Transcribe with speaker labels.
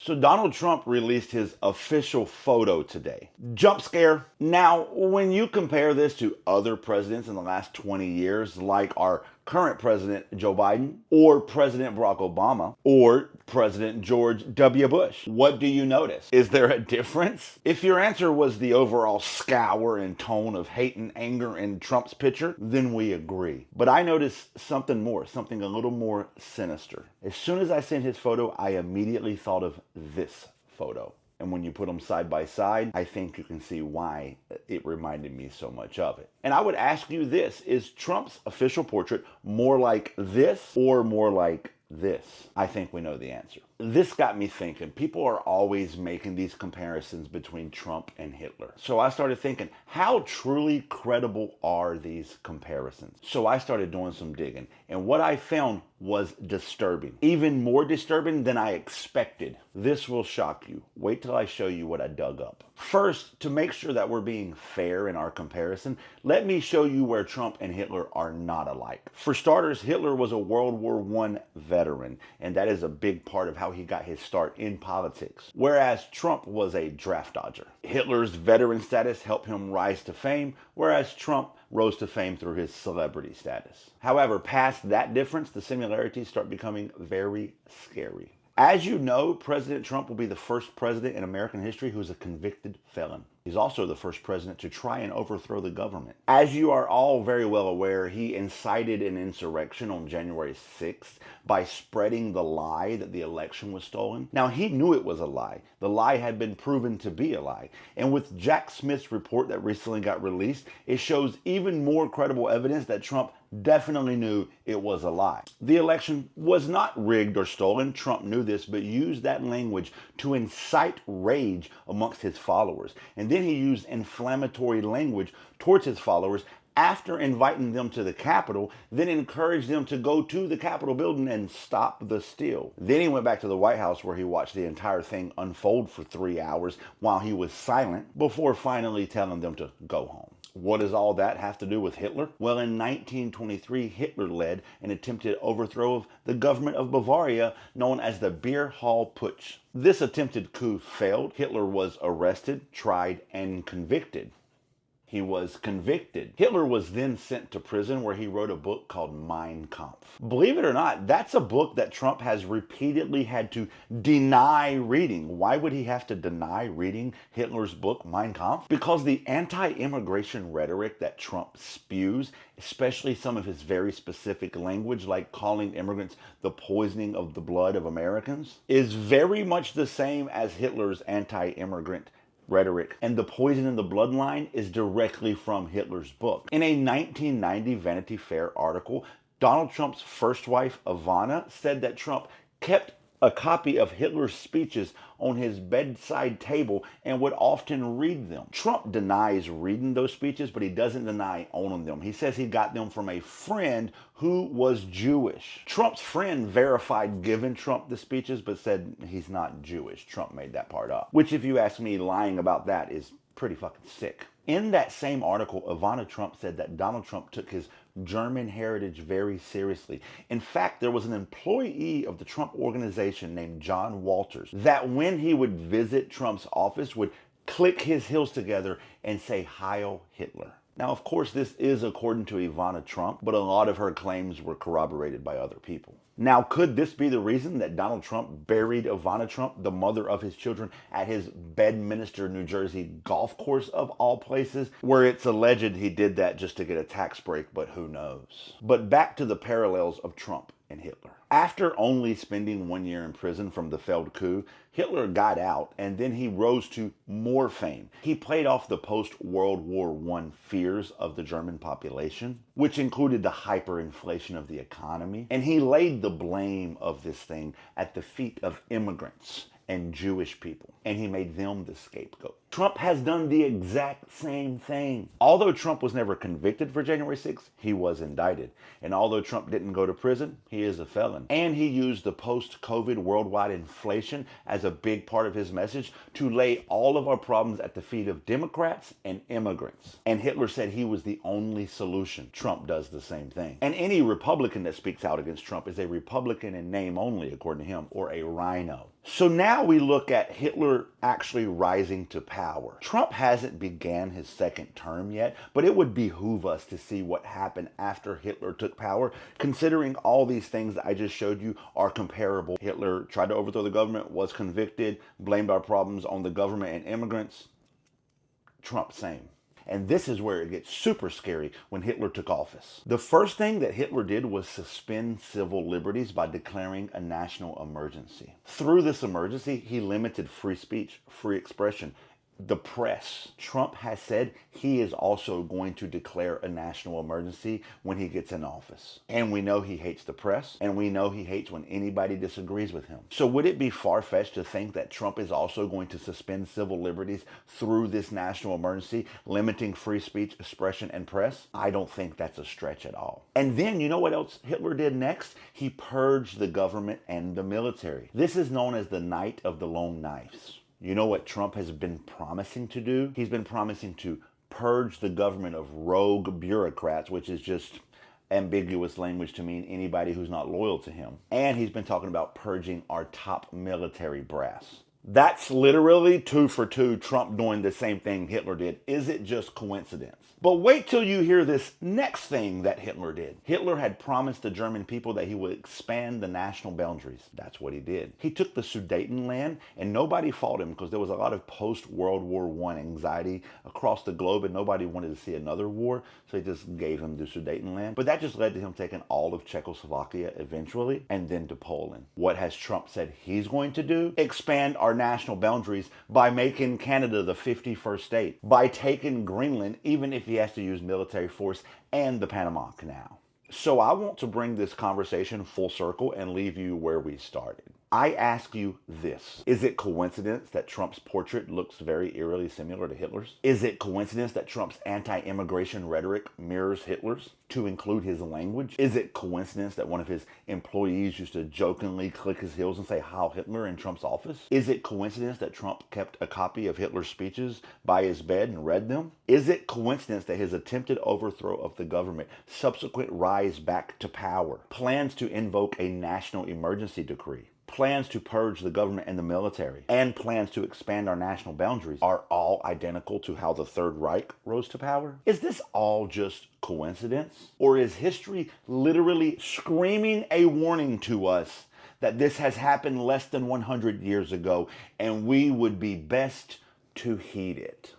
Speaker 1: So Donald Trump released his official photo today. Jump scare. Now, when you compare this to other presidents in the last 20 years, like our current president Joe Biden, or President Barack Obama, or President George W. Bush, what do you notice? Is there a difference? If your answer was the overall scour and tone of hate and anger in Trump's picture, then we agree. But I noticed something more, something a little more sinister. As soon as I seen his photo, I immediately thought of this photo. And when you put them side by side, I think you can see why it reminded me so much of it. And I would ask you this, is Trump's official portrait more like this or more like this? I think we know the answer. This got me thinking. People are always making these comparisons between Trump and Hitler. So I started thinking, how truly credible are these comparisons? So I started doing some digging, and what I found was disturbing. Even more disturbing than I expected. This will shock you. Wait till I show you what I dug up. First, to make sure that we're being fair in our comparison, let me show you where Trump and Hitler are not alike. For starters, Hitler was a World War I veteran, and that is a big part of how he got his start in politics, whereas Trump was a draft dodger. Hitler's veteran status helped him rise to fame, whereas Trump rose to fame through his celebrity status. However, past that difference, the similarities start becoming very scary. As you know, President Trump will be the first president in American history who is a convicted felon. He's also the first president to try and overthrow the government. As you are all very well aware, he incited an insurrection on January 6th by spreading the lie that the election was stolen. Now, he knew it was a lie. The lie had been proven to be a lie. And with Jack Smith's report that recently got released, it shows even more credible evidence that Trump definitely knew it was a lie. The election was not rigged or stolen. Trump knew this, but used that language to incite rage amongst his followers. And then he used inflammatory language towards his followers after inviting them to the Capitol, then encouraged them to go to the Capitol building and stop the steal. Then he went back to the White House where he watched the entire thing unfold for 3 hours while he was silent before finally telling them to go home. What does all that have to do with Hitler? Well, in 1923, Hitler led an attempted overthrow of the government of Bavaria known as the Beer Hall Putsch. This attempted coup failed. Hitler was arrested, tried, and convicted. He was convicted. Hitler was then sent to prison where he wrote a book called Mein Kampf. Believe it or not, that's a book that Trump has repeatedly had to deny reading. Why would he have to deny reading Hitler's book, Mein Kampf? Because the anti-immigration rhetoric that Trump spews, especially some of his very specific language, like calling immigrants the poisoning of the blood of Americans, is very much the same as Hitler's anti-immigrant rhetoric, and the poison in the bloodline is directly from Hitler's book. In a 1990 Vanity Fair article, Donald Trump's first wife, Ivana, said that Trump kept a copy of Hitler's speeches on his bedside table and would often read them. Trump denies reading those speeches, but he doesn't deny owning them. He says he got them from a friend who was Jewish. Trump's friend verified giving Trump the speeches, but said he's not Jewish. Trump made that part up, which, if you ask me, lying about that is pretty fucking sick. In that same article, Ivana Trump said that Donald Trump took his German heritage very seriously. In fact, there was an employee of the Trump organization named John Walters that when he would visit Trump's office would click his heels together and say, "Heil Hitler." Now, of course, this is according to Ivana Trump, but a lot of her claims were corroborated by other people. Now, could this be the reason that Donald Trump buried Ivana Trump, the mother of his children, at his Bedminster, New Jersey golf course of all places, where it's alleged he did that just to get a tax break, but who knows? But back to the parallels of Trump and Hitler. After only spending 1 year in prison from the failed coup, Hitler got out and then he rose to more fame. He played off the post-World War I fears of the German population, which included the hyperinflation of the economy, and he laid the blame of this thing at the feet of immigrants and Jewish people, and he made them the scapegoat. Trump has done the exact same thing. Although Trump was never convicted for January 6th, he was indicted. And although Trump didn't go to prison, he is a felon. And he used the post-COVID worldwide inflation as a big part of his message to lay all of our problems at the feet of Democrats and immigrants. And Hitler said he was the only solution. Trump does the same thing. And any Republican that speaks out against Trump is a Republican in name only, according to him, or a rhino. So now we look at Hitler actually rising to power. Trump hasn't began his second term yet, but it would behoove us to see what happened after Hitler took power, considering all these things that I just showed you are comparable. Hitler tried to overthrow the government, was convicted, blamed our problems on the government and immigrants. Trump, same. And this is where it gets super scary when Hitler took office. The first thing that Hitler did was suspend civil liberties by declaring a national emergency. Through this emergency, he limited free speech, free expression, the press. Trump has said he is also going to declare a national emergency when he gets in office. And we know he hates the press, and we know he hates when anybody disagrees with him. So would it be far-fetched to think that Trump is also going to suspend civil liberties through this national emergency, limiting free speech, expression, and press? I don't think that's a stretch at all. And then, you know what else Hitler did next? He purged the government and the military. This is known as the Night of the Long Knives. You know what Trump has been promising to do? He's been promising to purge the government of rogue bureaucrats, which is just ambiguous language to mean anybody who's not loyal to him. And he's been talking about purging our top military brass. That's literally 2 for 2 Trump doing the same thing Hitler did. Is it just coincidence? But wait till you hear this next thing that Hitler did. Hitler had promised the German people that he would expand the national boundaries. That's what he did. He took the Sudetenland, and nobody fought him because there was a lot of post-World War I anxiety across the globe, and nobody wanted to see another war, so he just gave him the Sudetenland. But that just led to him taking all of Czechoslovakia eventually, and then to Poland. What has Trump said he's going to do? Expand our national boundaries by making Canada the 51st state, by taking Greenland, even if he has to use military force, and the Panama Canal. So I want to bring this conversation full circle and leave you where we started. I ask you this. Is it coincidence that Trump's portrait looks very eerily similar to Hitler's? Is it coincidence that Trump's anti-immigration rhetoric mirrors Hitler's, to include his language? Is it coincidence that one of his employees used to jokingly click his heels and say Heil Hitler in Trump's office? Is it coincidence that Trump kept a copy of Hitler's speeches by his bed and read them? Is it coincidence that his attempted overthrow of the government, subsequent rise back to power, plans to invoke a national emergency decree, plans to purge the government and the military, and plans to expand our national boundaries are all identical to how the Third Reich rose to power? Is this all just coincidence? Or is history literally screaming a warning to us that this has happened less than 100 years ago and we would be best to heed it?